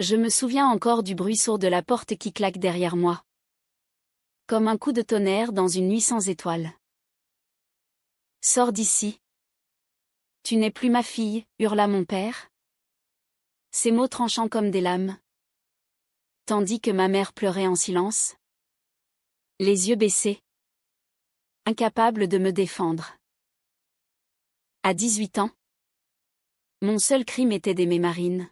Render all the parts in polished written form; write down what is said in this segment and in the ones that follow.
Je me souviens encore du bruit sourd de la porte qui claque derrière moi. Comme un coup de tonnerre dans une nuit sans étoiles. Sors d'ici. Tu n'es plus ma fille, hurla mon père. Ces mots tranchants comme des lames. Tandis que ma mère pleurait en silence. Les yeux baissés. Incapable de me défendre. À 18 ans. Mon seul crime était d'aimer Marine.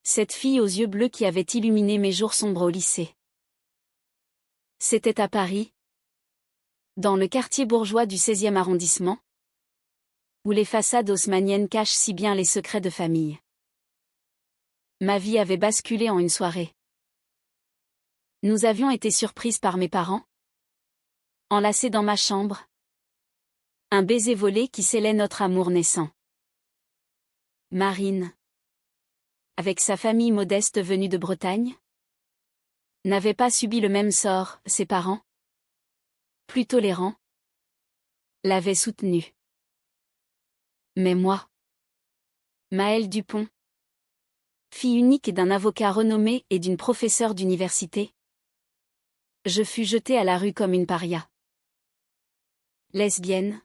Cette fille aux yeux bleus qui avait illuminé mes jours sombres au lycée. C'était à Paris. Dans le quartier bourgeois du 16e arrondissement. Où les façades haussmanniennes cachent si bien les secrets de famille. Ma vie avait basculé en une soirée. Nous avions été surprises par mes parents. Enlacés dans ma chambre. Un baiser volé qui scellait notre amour naissant. Marine, avec sa famille modeste venue de Bretagne, n'avait pas subi le même sort, ses parents, plus tolérants, l'avaient soutenue. Mais moi, Maëlle Dupont, fille unique d'un avocat renommé et d'une professeure d'université, je fus jetée à la rue comme une paria. Lesbienne.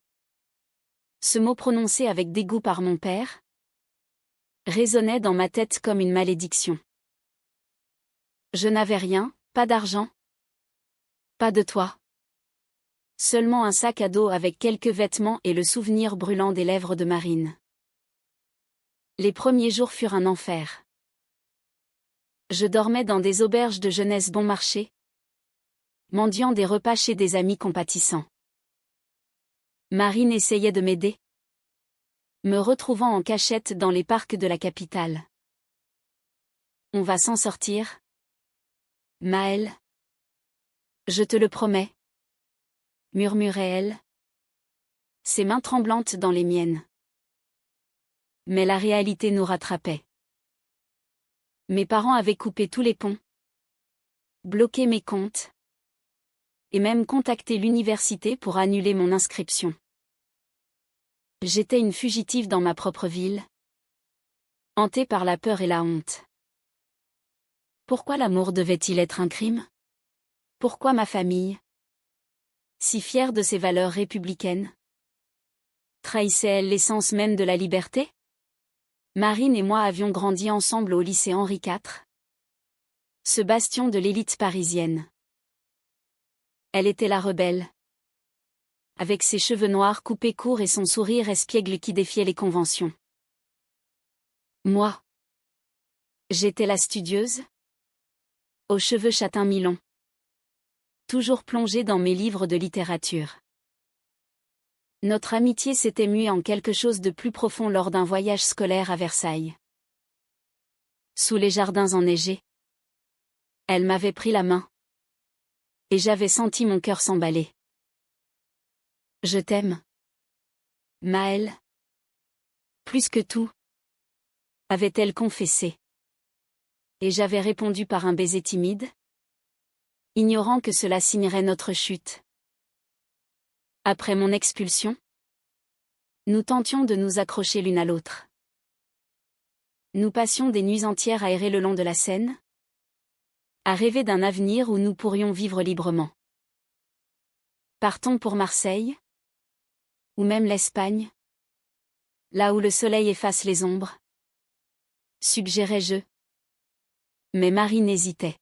Ce mot prononcé avec dégoût par mon père résonnait dans ma tête comme une malédiction. Je n'avais rien, pas d'argent, pas de toit. Seulement un sac à dos avec quelques vêtements et le souvenir brûlant des lèvres de Marine. Les premiers jours furent un enfer. Je dormais dans des auberges de jeunesse bon marché, mendiant des repas chez des amis compatissants. Marine essayait de m'aider, me retrouvant en cachette dans les parcs de la capitale. On va s'en sortir, Maëlle. Je te le promets, murmurait-elle, ses mains tremblantes dans les miennes. Mais la réalité nous rattrapait. Mes parents avaient coupé tous les ponts, bloqué mes comptes, et même contacté l'université pour annuler mon inscription. J'étais une fugitive dans ma propre ville, hantée par la peur et la honte. Pourquoi l'amour devait-il être un crime? Pourquoi ma famille, si fière de ses valeurs républicaines, trahissait-elle l'essence même de la liberté? Marine et moi avions grandi ensemble au lycée Henri IV, ce bastion de l'élite parisienne. Elle était la rebelle, avec ses cheveux noirs coupés courts et son sourire espiègle qui défiait les conventions. Moi, j'étais la studieuse, aux cheveux châtains mi-longs, toujours plongée dans mes livres de littérature. Notre amitié s'était muée en quelque chose de plus profond lors d'un voyage scolaire à Versailles. Sous les jardins enneigés, elle m'avait pris la main, et j'avais senti mon cœur s'emballer. Je t'aime, Maëlle. Plus que tout, avait-elle confessé. Et j'avais répondu par un baiser timide, ignorant que cela signerait notre chute. Après mon expulsion, nous tentions de nous accrocher l'une à l'autre. Nous passions des nuits entières à errer le long de la Seine, à rêver d'un avenir où nous pourrions vivre librement. Partons pour Marseille, ou même l'Espagne, là où le soleil efface les ombres, suggérais-je. Mais Marine hésitait.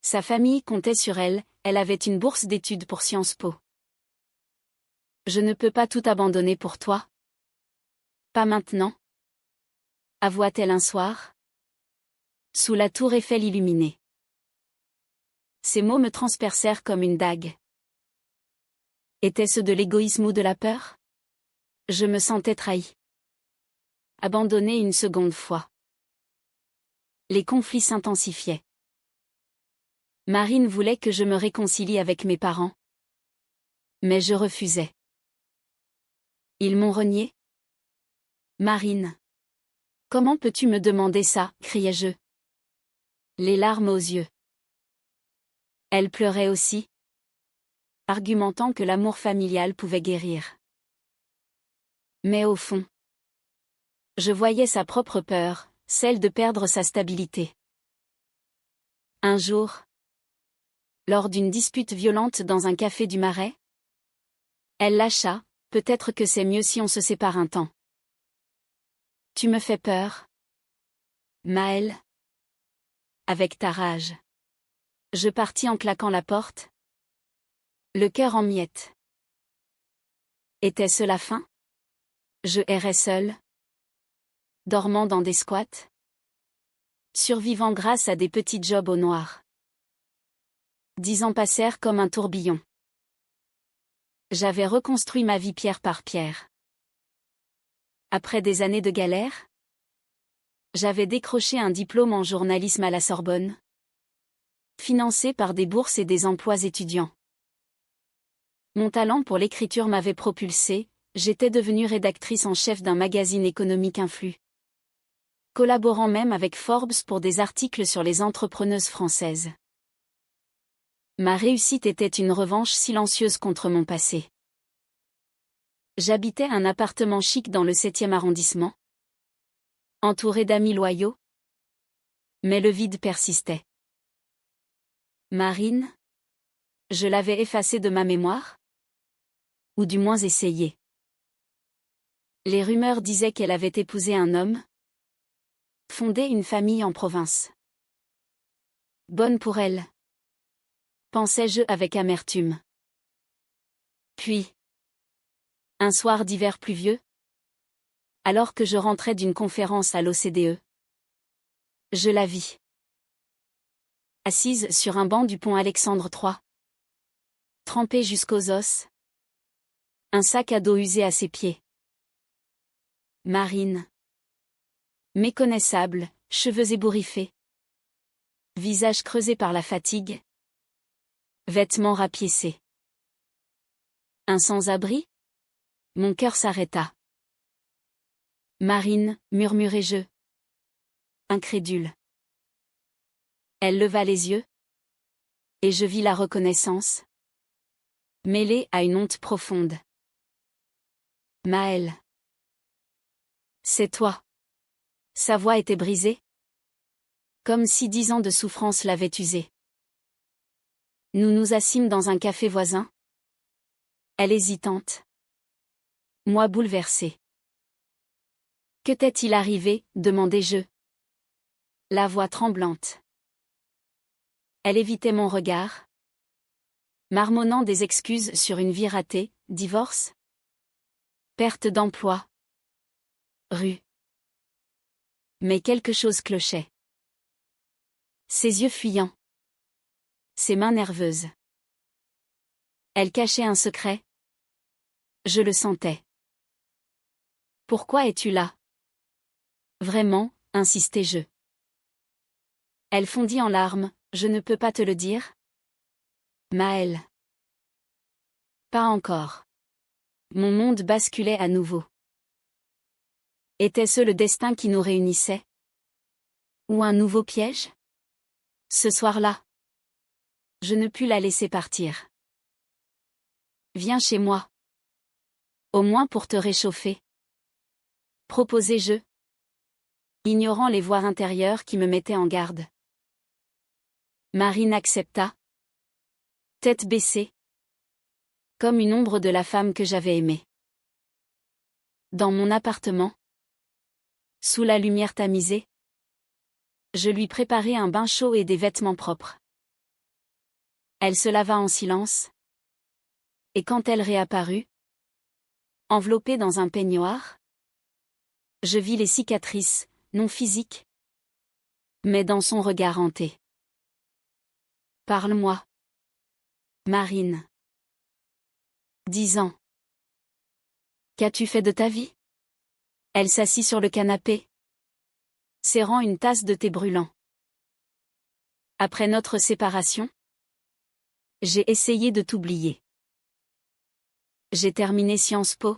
Sa famille comptait sur elle, elle avait une bourse d'études pour Sciences Po. Je ne peux pas tout abandonner pour toi. Pas maintenant. Avoua-t-elle un soir, sous la tour Eiffel illuminée. Ces mots me transpercèrent comme une dague. Était-ce de l'égoïsme ou de la peur? Je me sentais trahie. Abandonnée une seconde fois. Les conflits s'intensifiaient. Marine voulait que je me réconcilie avec mes parents. Mais je refusais. Ils m'ont renié. Marine. Comment peux-tu me demander ça, criai-je. Les larmes aux yeux. Elle pleurait aussi, argumentant que l'amour familial pouvait guérir. Mais au fond, je voyais sa propre peur, celle de perdre sa stabilité. Un jour, lors d'une dispute violente dans un café du Marais, elle lâcha, peut-être que c'est mieux si on se sépare un temps. Tu me fais peur, Maëlle. Avec ta rage. Je partis en claquant la porte, le cœur en miettes. Était-ce la fin? Je errais seul, dormant dans des squats, survivant grâce à des petits jobs au noir. 10 ans passèrent comme un tourbillon. J'avais reconstruit ma vie pierre par pierre. Après des années de galère, j'avais décroché un diplôme en journalisme à la Sorbonne, financé par des bourses et des emplois étudiants. Mon talent pour l'écriture m'avait propulsée, j'étais devenue rédactrice en chef d'un magazine économique influent, collaborant même avec Forbes pour des articles sur les entrepreneuses françaises. Ma réussite était une revanche silencieuse contre mon passé. J'habitais un appartement chic dans le 7e arrondissement, entouré d'amis loyaux. Mais le vide persistait. Marine? Je l'avais effacée de ma mémoire? Ou du moins essayé. Les rumeurs disaient qu'elle avait épousé un homme, fondé une famille en province. Bonne pour elle, pensais-je avec amertume. Puis, un soir d'hiver pluvieux, alors que je rentrais d'une conférence à l'OCDE, je la vis. Assise sur un banc du pont Alexandre III, trempée jusqu'aux os, un sac à dos usé à ses pieds. Marine. Méconnaissable, cheveux ébouriffés. Visage creusé par la fatigue. Vêtements rapiécés. Un sans-abri? Mon cœur s'arrêta. Marine, murmurai-je. Incrédule. Elle leva les yeux. Et je vis la reconnaissance, mêlée à une honte profonde. Maëlle. C'est toi. Sa voix était brisée. Comme si 10 ans de souffrance l'avaient usée. Nous nous assîmes dans un café voisin. Elle hésitante. Moi bouleversée. Que t'est-il arrivé? Demandai-je. La voix tremblante. Elle évitait mon regard, marmonnant des excuses sur une vie ratée, divorce, perte d'emploi, rue. Mais quelque chose clochait. Ses yeux fuyants. Ses mains nerveuses. Elle cachait un secret. Je le sentais. Pourquoi es-tu là? Vraiment, insistai-je. Elle fondit en larmes. Je ne peux pas te le dire? Maëlle. Pas encore. Mon monde basculait à nouveau. Était-ce le destin qui nous réunissait? Ou un nouveau piège? Ce soir-là, je ne pus la laisser partir. Viens chez moi. Au moins pour te réchauffer. Proposai-je, ignorant les voix intérieures qui me mettaient en garde. Marine accepta, tête baissée, comme une ombre de la femme que j'avais aimée. Dans mon appartement, sous la lumière tamisée, je lui préparai un bain chaud et des vêtements propres. Elle se lava en silence, et quand elle réapparut, enveloppée dans un peignoir, je vis les cicatrices, non physiques, mais dans son regard hanté. Parle-moi. Marine. 10 ans. Qu'as-tu fait de ta vie? Elle s'assit sur le canapé, serrant une tasse de thé brûlant. Après notre séparation, j'ai essayé de t'oublier. J'ai terminé Sciences Po.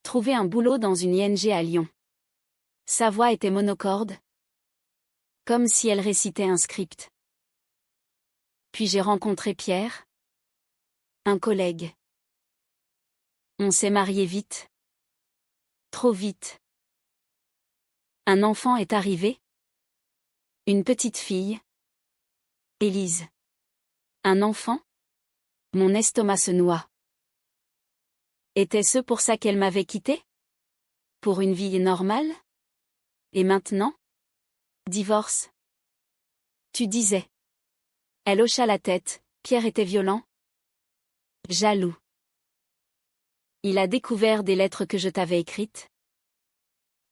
Trouvé un boulot dans une ING à Lyon. Sa voix était monocorde, comme si elle récitait un script. Puis j'ai rencontré Pierre, un collègue. On s'est mariés vite. Trop vite. Un enfant est arrivé? Une petite fille? Élise. Un enfant? Mon estomac se noie. Était-ce pour ça qu'elle m'avait quitté? Pour une vie normale? Et maintenant? Divorce? Tu disais. Elle hocha la tête. Pierre était violent? Jaloux. Il a découvert des lettres que je t'avais écrites?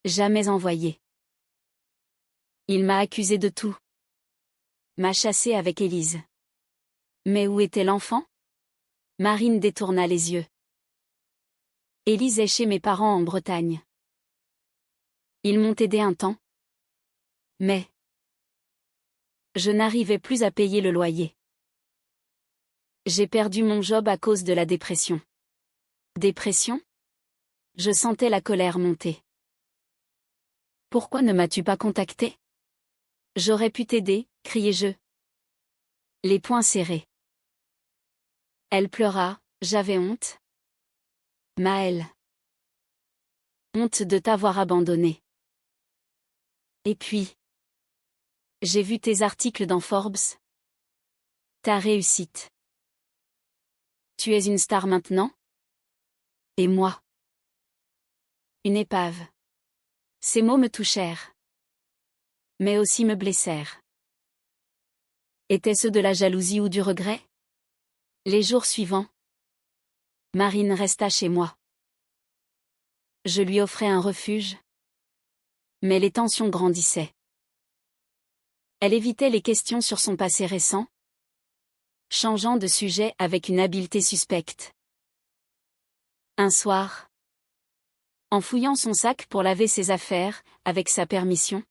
Jamais envoyées. Il m'a accusé de tout. M'a chassé avec Élise. Mais où était l'enfant? Marine détourna les yeux. Élise est chez mes parents en Bretagne. Ils m'ont aidé un temps. Mais je n'arrivais plus à payer le loyer. J'ai perdu mon job à cause de la dépression. Dépression? Je sentais la colère monter. Pourquoi ne m'as-tu pas contacté? J'aurais pu t'aider, criai-je. Les poings serrés. Elle pleura, j'avais honte. Maëlle. Honte de t'avoir abandonné. Et puis, j'ai vu tes articles dans Forbes. Ta réussite. Tu es une star maintenant? Et moi? Une épave. Ces mots me touchèrent. Mais aussi me blessèrent. Était-ce de la jalousie ou du regret? Les jours suivants, Marine resta chez moi. Je lui offrais un refuge. Mais les tensions grandissaient. Elle évitait les questions sur son passé récent, changeant de sujet avec une habileté suspecte. Un soir, en fouillant son sac pour laver ses affaires, avec sa permission,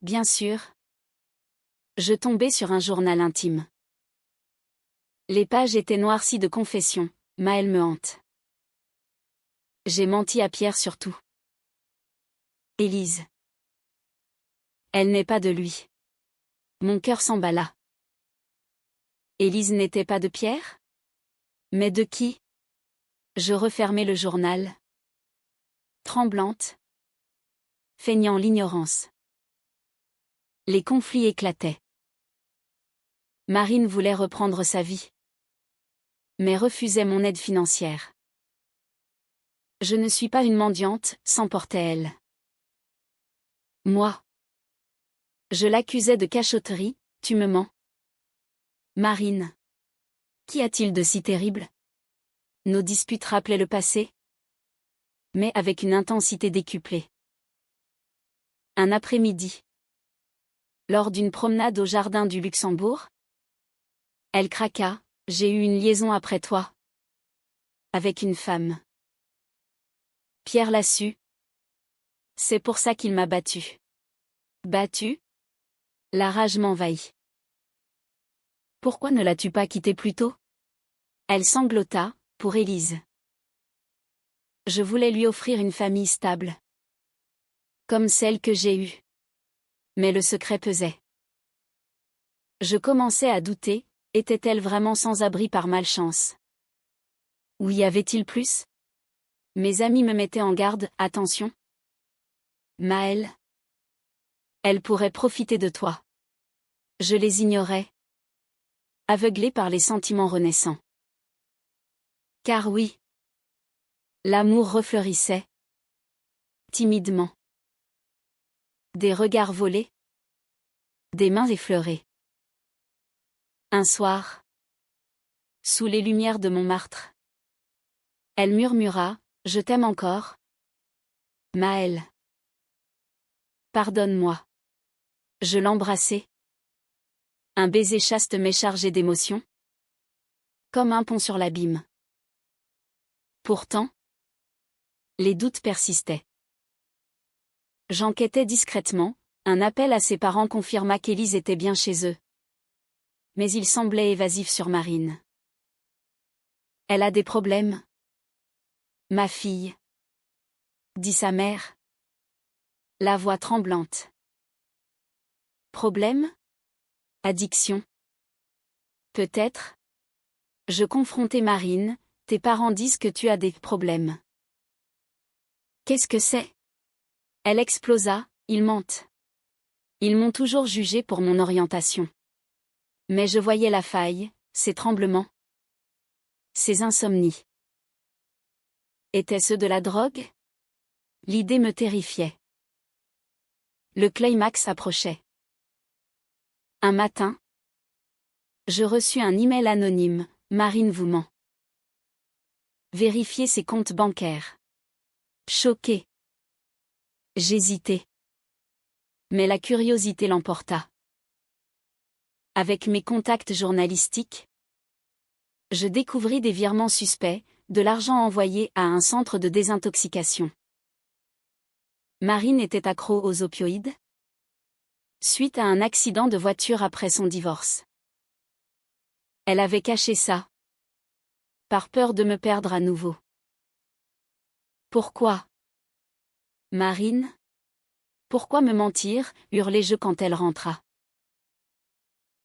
bien sûr, je tombai sur un journal intime. Les pages étaient noircies de confessions. Maëlle me hante. J'ai menti à Pierre sur tout. Élise. Elle n'est pas de lui. Mon cœur s'emballa. Élise n'était pas de Pierre? Mais de qui? Je refermai le journal. Tremblante. Feignant l'ignorance. Les conflits éclataient. Marine voulait reprendre sa vie. Mais refusait mon aide financière. Je ne suis pas une mendiante, s'emportait-elle. Moi. Je l'accusais de cachotterie, tu me mens. Marine. Qu'y a-t-il de si terrible? Nos disputes rappelaient le passé, mais avec une intensité décuplée. Un après-midi. Lors d'une promenade au jardin du Luxembourg, elle craqua, j'ai eu une liaison après toi. Avec une femme. Pierre l'a su. C'est pour ça qu'il m'a battue. Battue? La rage m'envahit. Pourquoi ne l'as-tu pas quitté plus tôt? Elle sanglota, pour Élise. Je voulais lui offrir une famille stable. Comme celle que j'ai eue. Mais le secret pesait. Je commençais à douter, était-elle vraiment sans abri par malchance? Ou y avait-il plus? Mes amis me mettaient en garde, attention. Maëlle. Elle pourrait profiter de toi. Je les ignorais. Aveuglé par les sentiments renaissants. Car oui. L'amour refleurissait. Timidement. Des regards volés. Des mains effleurées. Un soir. Sous les lumières de Montmartre. Elle murmura, je t'aime encore. Maëlle. Pardonne-moi. Je l'embrassai. Un baiser chaste mais chargé d'émotion. Comme un pont sur l'abîme. Pourtant, les doutes persistaient. J'enquêtais discrètement, un appel à ses parents confirma qu'Élise était bien chez eux. Mais il semblait évasif sur Marine. Elle a des problèmes? Ma fille. Dit sa mère. La voix tremblante. Problème? Addiction? Peut-être? Je confrontai Marine, tes parents disent que tu as des problèmes. Qu'est-ce que c'est? Elle explosa, ils mentent. Ils m'ont toujours jugé pour mon orientation. Mais je voyais la faille, ces tremblements. Ces insomnies. Étaient-ce de la drogue? L'idée me terrifiait. Le climax approchait. Un matin, je reçus un email anonyme, Marine vous ment. Vérifiez ses comptes bancaires. Choqué. J'hésitais. Mais la curiosité l'emporta. Avec mes contacts journalistiques, je découvris des virements suspects, de l'argent envoyé à un centre de désintoxication. Marine était accro aux opioïdes? Suite à un accident de voiture après son divorce. Elle avait caché ça. Par peur de me perdre à nouveau. Pourquoi? Marine? Pourquoi me mentir, hurlai-je quand elle rentra.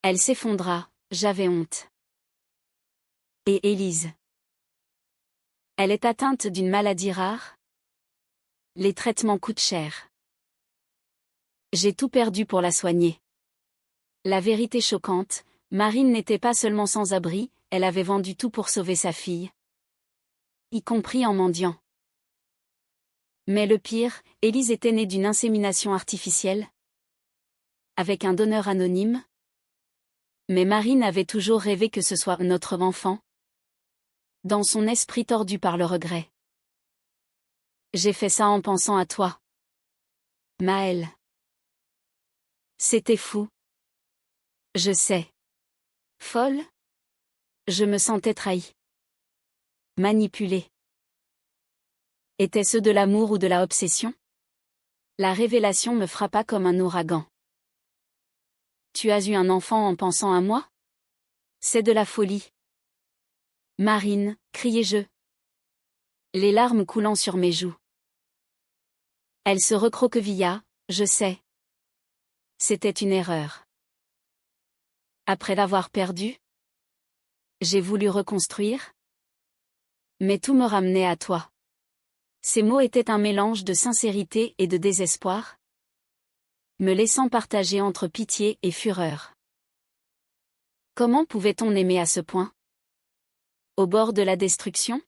Elle s'effondra, j'avais honte. Et Élise? Elle est atteinte d'une maladie rare? Les traitements coûtent cher. J'ai tout perdu pour la soigner. La vérité choquante, Marine n'était pas seulement sans abri, elle avait vendu tout pour sauver sa fille. Y compris en mendiant. Mais le pire, Élise était née d'une insémination artificielle. Avec un donneur anonyme. Mais Marine avait toujours rêvé que ce soit notre enfant. Dans son esprit tordu par le regret. J'ai fait ça en pensant à toi. Maëlle. C'était fou. Je sais. Folle? Je me sentais trahie. Manipulée. Était-ce de l'amour ou de la obsession? La révélation me frappa comme un ouragan. Tu as eu un enfant en pensant à moi? C'est de la folie. Marine, criai-je. Les larmes coulant sur mes joues. Elle se recroquevilla, je sais. C'était une erreur. Après l'avoir perdue, j'ai voulu reconstruire. Mais tout me ramenait à toi. Ces mots étaient un mélange de sincérité et de désespoir, me laissant partager entre pitié et fureur. Comment pouvait-on aimer à ce point? Au bord de la destruction?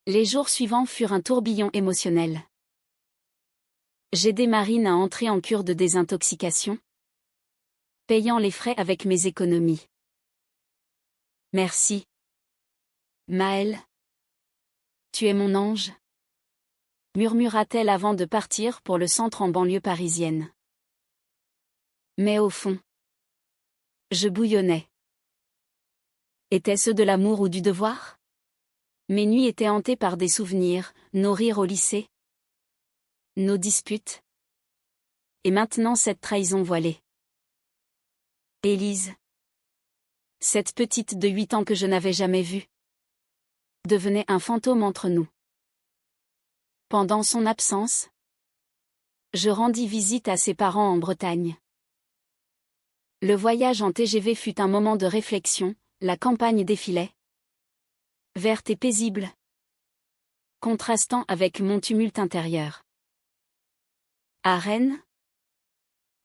Les jours suivants furent un tourbillon émotionnel. J'aidai Marine à entrer en cure de désintoxication, payant les frais avec mes économies. Merci. Maëlle. Tu es mon ange? Murmura-t-elle avant de partir pour le centre en banlieue parisienne. Mais au fond, je bouillonnais. Était-ce de l'amour ou du devoir? Mes nuits étaient hantées par des souvenirs, nos rires au lycée, nos disputes. Et maintenant cette trahison voilée. Élise. Cette petite de 8 ans que je n'avais jamais vue. Devenait un fantôme entre nous. Pendant son absence, je rendis visite à ses parents en Bretagne. Le voyage en TGV fut un moment de réflexion, la campagne défilait. Verte et paisible. Contrastant avec mon tumulte intérieur. À Rennes,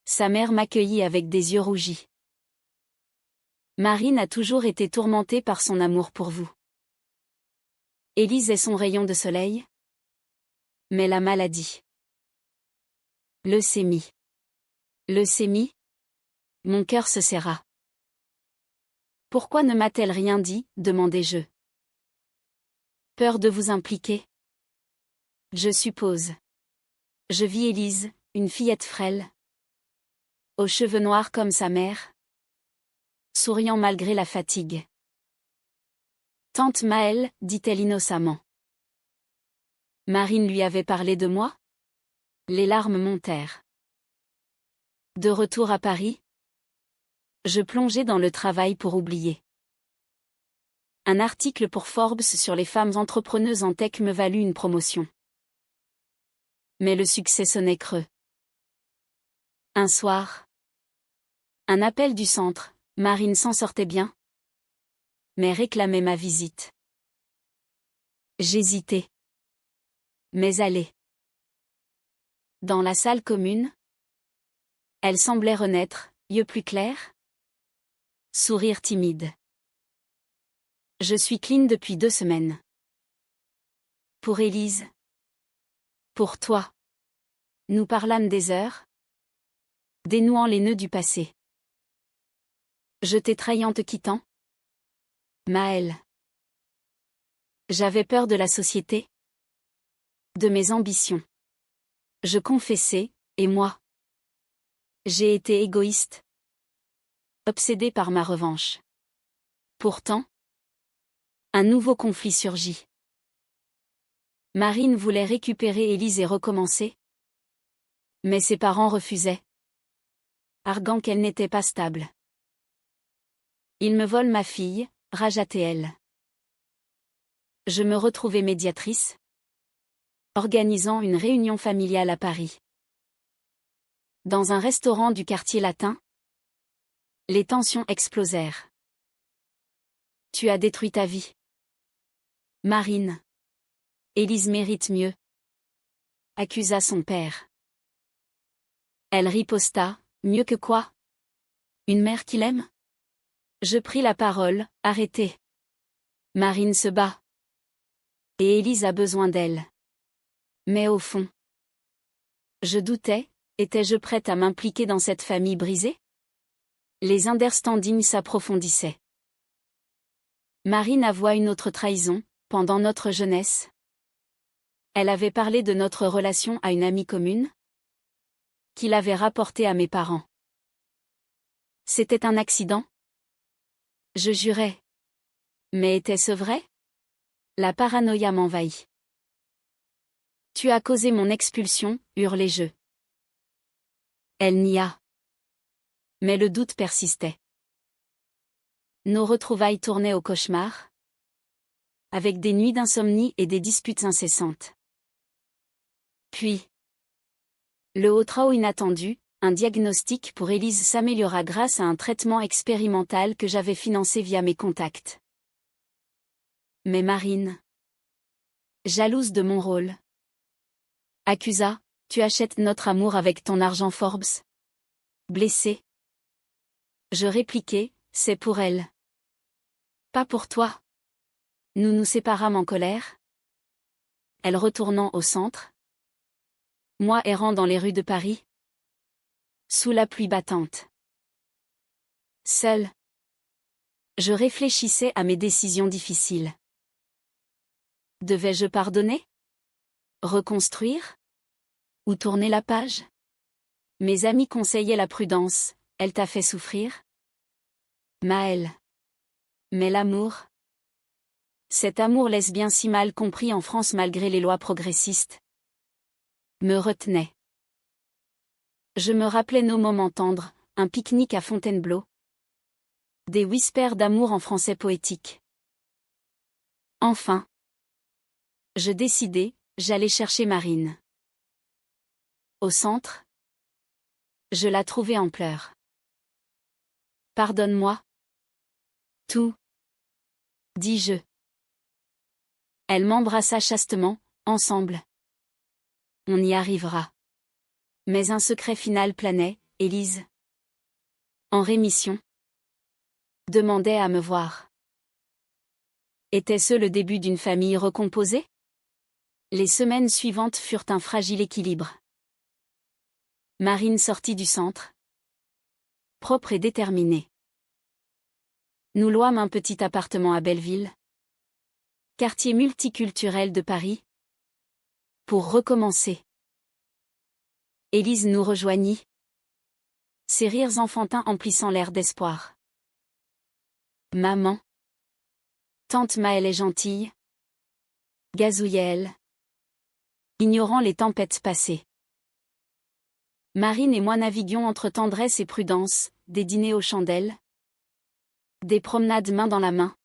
sa mère m'accueillit avec des yeux rougis. Marine a toujours été tourmentée par son amour pour vous. Élise est son rayon de soleil. Mais la maladie. Leucémie. Leucémie? Mon cœur se serra. Pourquoi ne m'a-t-elle rien dit? Demandai-je. Peur de vous impliquer? Je suppose. Je vis Élise, une fillette frêle. Aux cheveux noirs comme sa mère. Souriant malgré la fatigue. Tante Maëlle, dit-elle innocemment. Marine lui avait parlé de moi? Les larmes montèrent. De retour à Paris, je plongeai dans le travail pour oublier. Un article pour Forbes sur les femmes entrepreneuses en tech me valut une promotion. Mais le succès sonnait creux. Un soir, un appel du centre, Marine s'en sortait bien, mais réclamait ma visite. J'hésitais. Mais allez. Dans la salle commune, elle semblait renaître, yeux plus clairs. Sourire timide. Je suis clean depuis 2 semaines. Pour Élise. Pour toi. Nous parlâmes des heures, dénouant les nœuds du passé. Je t'ai trahi en te quittant. Maëlle. J'avais peur de la société, de mes ambitions. Je confessais, et moi. J'ai été égoïste. Obsédée par ma revanche. Pourtant, un nouveau conflit surgit. Marine voulait récupérer Élise et recommencer. Mais ses parents refusaient, arguant qu'elle n'était pas stable. Ils me volent ma fille, rageait-elle. Je me retrouvais médiatrice, organisant une réunion familiale à Paris. Dans un restaurant du quartier latin, les tensions explosèrent. Tu as détruit ta vie. Marine. Élise mérite mieux, accusa son père. Elle riposta, mieux que quoi? Une mère qu'il aime? Je pris la parole, arrêtez. Marine se bat. Et Élise a besoin d'elle. Mais au fond, je doutais, étais-je prête à m'impliquer dans cette famille brisée? Les understandings s'approfondissaient. Marine avoua une autre trahison, pendant notre jeunesse. Elle avait parlé de notre relation à une amie commune, qu'il avait rapportée à mes parents. C'était un accident? Je jurais. Mais était-ce vrai? La paranoïa m'envahit. Tu as causé mon expulsion, hurlai-je. Elle nia. Mais le doute persistait. Nos retrouvailles tournaient au cauchemar, avec des nuits d'insomnie et des disputes incessantes. Puis, le haut inattendu, un diagnostic pour Élise s'améliora grâce à un traitement expérimental que j'avais financé via mes contacts. Mais Marine, jalouse de mon rôle, accusa, tu achètes notre amour avec ton argent Forbes. Blessée. Je répliquai, c'est pour elle. Pas pour toi. Nous nous séparâmes en colère. Elle retournant au centre. Moi errant dans les rues de Paris. Sous la pluie battante. Seule. Je réfléchissais à mes décisions difficiles. Devais-je pardonner? Reconstruire? Ou tourner la page? Mes amis conseillaient la prudence, elle t'a fait souffrir? Maëlle. Mais l'amour? Cet amour lesbien si mal compris en France malgré les lois progressistes, me retenait. Je me rappelais nos moments tendres, un pique-nique à Fontainebleau. Des whispers d'amour en français poétique. Enfin. Je décidai, j'allais chercher Marine. Au centre. Je la trouvai en pleurs. Pardonne-moi. Tout. Dis-je. Elle m'embrassa chastement, ensemble. On y arrivera. Mais un secret final planait, Élise. En rémission. Demandait à me voir. Était-ce le début d'une famille recomposée? Les semaines suivantes furent un fragile équilibre. Marine sortit du centre. Propre et déterminée. Nous louâmes un petit appartement à Belleville, quartier multiculturel de Paris, pour recommencer. Élise nous rejoignit. Ses rires enfantins emplissant l'air d'espoir. Maman. Tante Maëlle est gentille. Gazouillait-elle. Ignorant les tempêtes passées. Marine et moi naviguions entre tendresse et prudence, des dîners aux chandelles. Des promenades main dans la main.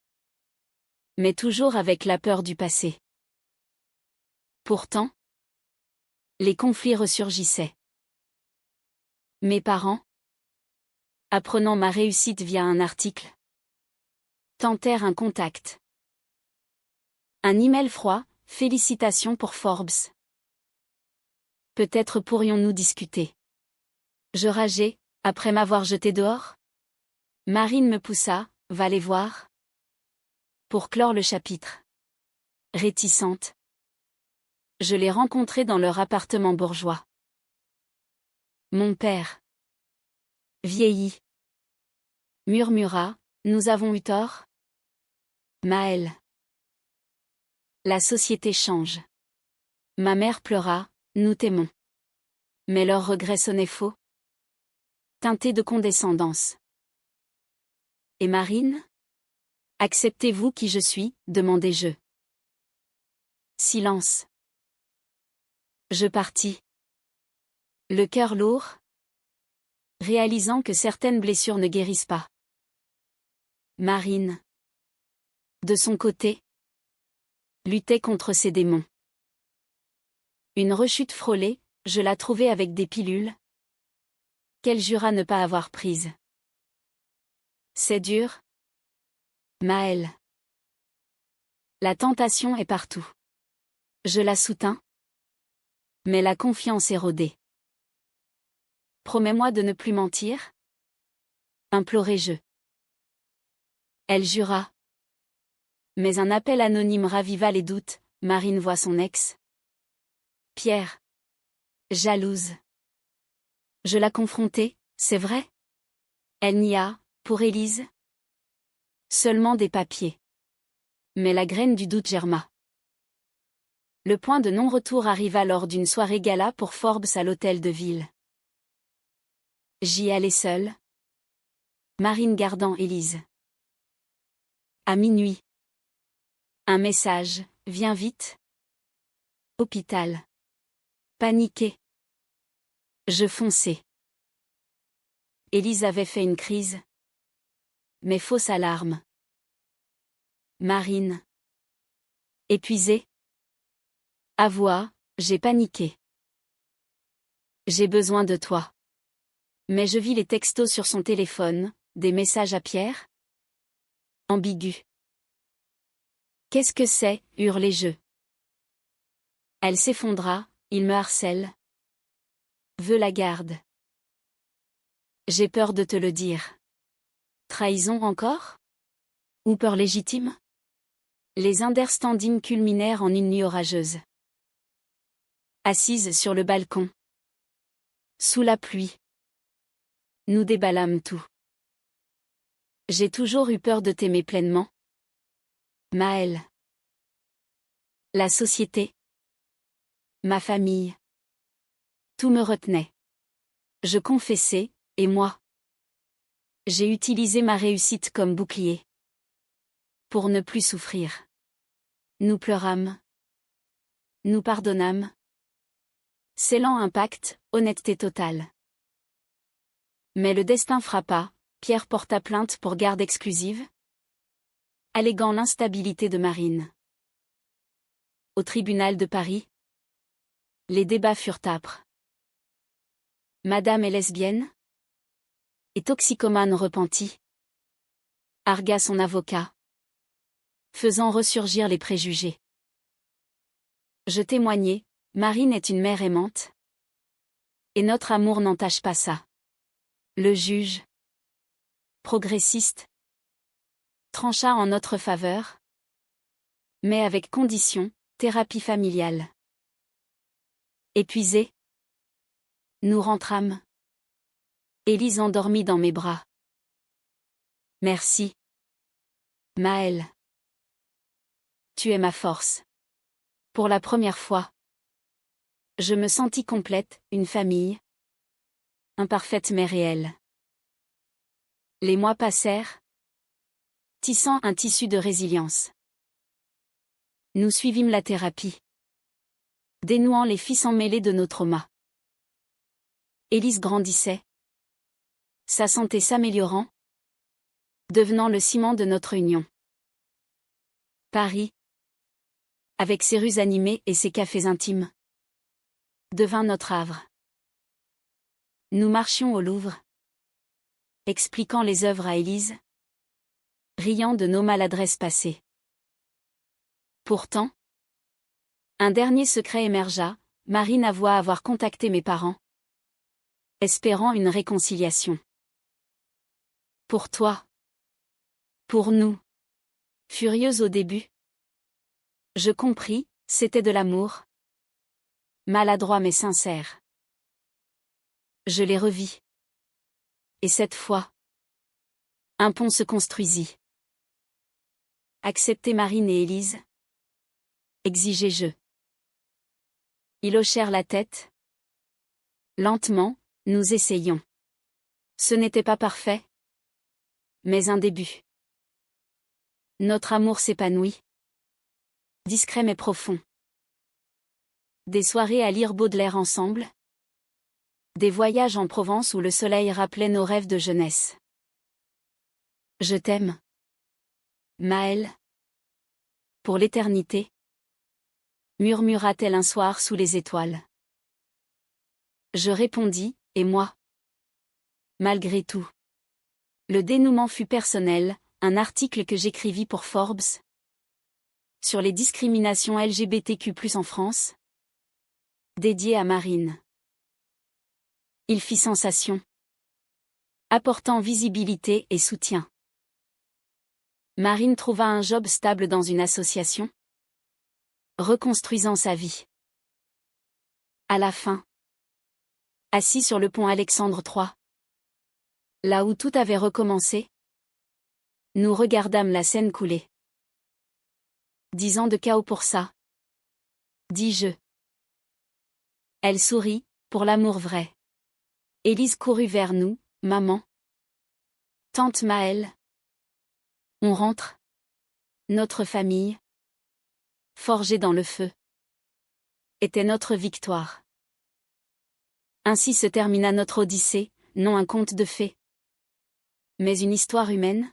Mais toujours avec la peur du passé. Pourtant, les conflits ressurgissaient. Mes parents, apprenant ma réussite via un article, tentèrent un contact. Un email froid, félicitations pour Forbes. Peut-être pourrions-nous discuter. Je rageai, après m'avoir jeté dehors. Marine me poussa, va les voir. Pour clore le chapitre. Réticente. Je les rencontrai dans leur appartement bourgeois. Mon père. Vieilli. Murmura, nous avons eu tort. Maëlle. La société change. Ma mère pleura, nous t'aimons. Mais leur regret sonnait faux. Teinté de condescendance. Et Marine? Acceptez-vous qui je suis, demandai-je. Silence. Je partis. Le cœur lourd, réalisant que certaines blessures ne guérissent pas. Marine, de son côté, luttait contre ses démons. Une rechute frôlée, je la trouvai avec des pilules, qu'elle jura ne pas avoir prises. C'est dur, Maëlle. La tentation est partout. Je la soutins. Mais la confiance érodée. Promets-moi de ne plus mentir? Implorai-je. Elle jura. Mais un appel anonyme raviva les doutes, Marine voit son ex. Pierre. Jalouse. Je la confrontai, c'est vrai? Elle nia, pour Élise. Seulement des papiers. Mais la graine du doute germa. Le point de non-retour arriva lors d'une soirée gala pour Forbes à l'hôtel de ville. J'y allai seule. Marine gardant Élise. À minuit. Un message, viens vite. Hôpital. Paniqué. Je fonçai. Élise avait fait une crise. Mais fausse alarme. Marine. Épuisée. Avoua, j'ai paniqué. J'ai besoin de toi. Mais je vis les textos sur son téléphone, des messages à Pierre. Ambigu. Qu'est-ce que c'est, hurlai-je. Elle s'effondra, il me harcèle. Veux la garde. J'ai peur de te le dire. Trahison encore? Ou peur légitime? Les understandings culminèrent en une nuit orageuse. Assise sur le balcon. Sous la pluie. Nous déballâmes tout. J'ai toujours eu peur de t'aimer pleinement. Maëlle. La société. Ma famille. Tout me retenait. Je confessais, et moi? J'ai utilisé ma réussite comme bouclier. Pour ne plus souffrir. Nous pleurâmes. Nous pardonnâmes. Scellant un pacte, honnêteté totale. Mais le destin frappa, Pierre porta plainte pour garde exclusive, alléguant l'instabilité de Marine. Au tribunal de Paris, les débats furent âpres. Madame est lesbienne? Et toxicomane repentie? Argua son avocat, faisant ressurgir les préjugés. Je témoignai, Marine est une mère aimante. Et notre amour n'entache pas ça. Le juge, progressiste, trancha en notre faveur. Mais avec condition, thérapie familiale. Épuisés, nous rentrâmes. Élise endormie dans mes bras. Merci. Maëlle. Tu es ma force. Pour la première fois. Je me sentis complète, une famille. Imparfaite mais réelle. Les mois passèrent. Tissant un tissu de résilience. Nous suivîmes la thérapie. Dénouant les fils emmêlés de nos traumas. Élise grandissait. Sa santé s'améliorant. Devenant le ciment de notre union. Paris. Avec ses rues animées et ses cafés intimes. Devint notre havre. Nous marchions au Louvre. Expliquant les œuvres à Élise. Riant de nos maladresses passées. Pourtant, un dernier secret émergea, Marine avoua avoir contacté mes parents, espérant une réconciliation. Pour toi. Pour nous. Furieuse au début. Je compris, c'était de l'amour. Maladroit mais sincère. Je les revis. Et cette fois, un pont se construisit. Accepter Marine et Élise. Exigeais-je. Ils hochèrent la tête. Lentement, nous essayions. Ce n'était pas parfait, mais un début. Notre amour s'épanouit. Discret mais profond. Des soirées à lire Baudelaire ensemble. Des voyages en Provence où le soleil rappelait nos rêves de jeunesse. Je t'aime. Maëlle. Pour l'éternité. Murmura-t-elle un soir sous les étoiles. Je répondis, et moi. Malgré tout. Le dénouement fut personnel, un article que j'écrivis pour Forbes. Sur les discriminations LGBTQ+ en France. Dédié à Marine. Il fit sensation. Apportant visibilité et soutien. Marine trouva un job stable dans une association. Reconstruisant sa vie. À la fin. Assis sur le pont Alexandre III. Là où tout avait recommencé. Nous regardâmes la Seine couler. 10 ans de chaos pour ça. Dis-je. Elle sourit, pour l'amour vrai. Élise courut vers nous, maman. Tante Maëlle. On rentre. Notre famille. Forgée dans le feu. Était notre victoire. Ainsi se termina notre odyssée, non un conte de fées. Mais une histoire humaine.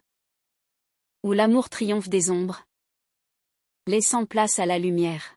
Où l'amour triomphe des ombres. Laissant place à la lumière.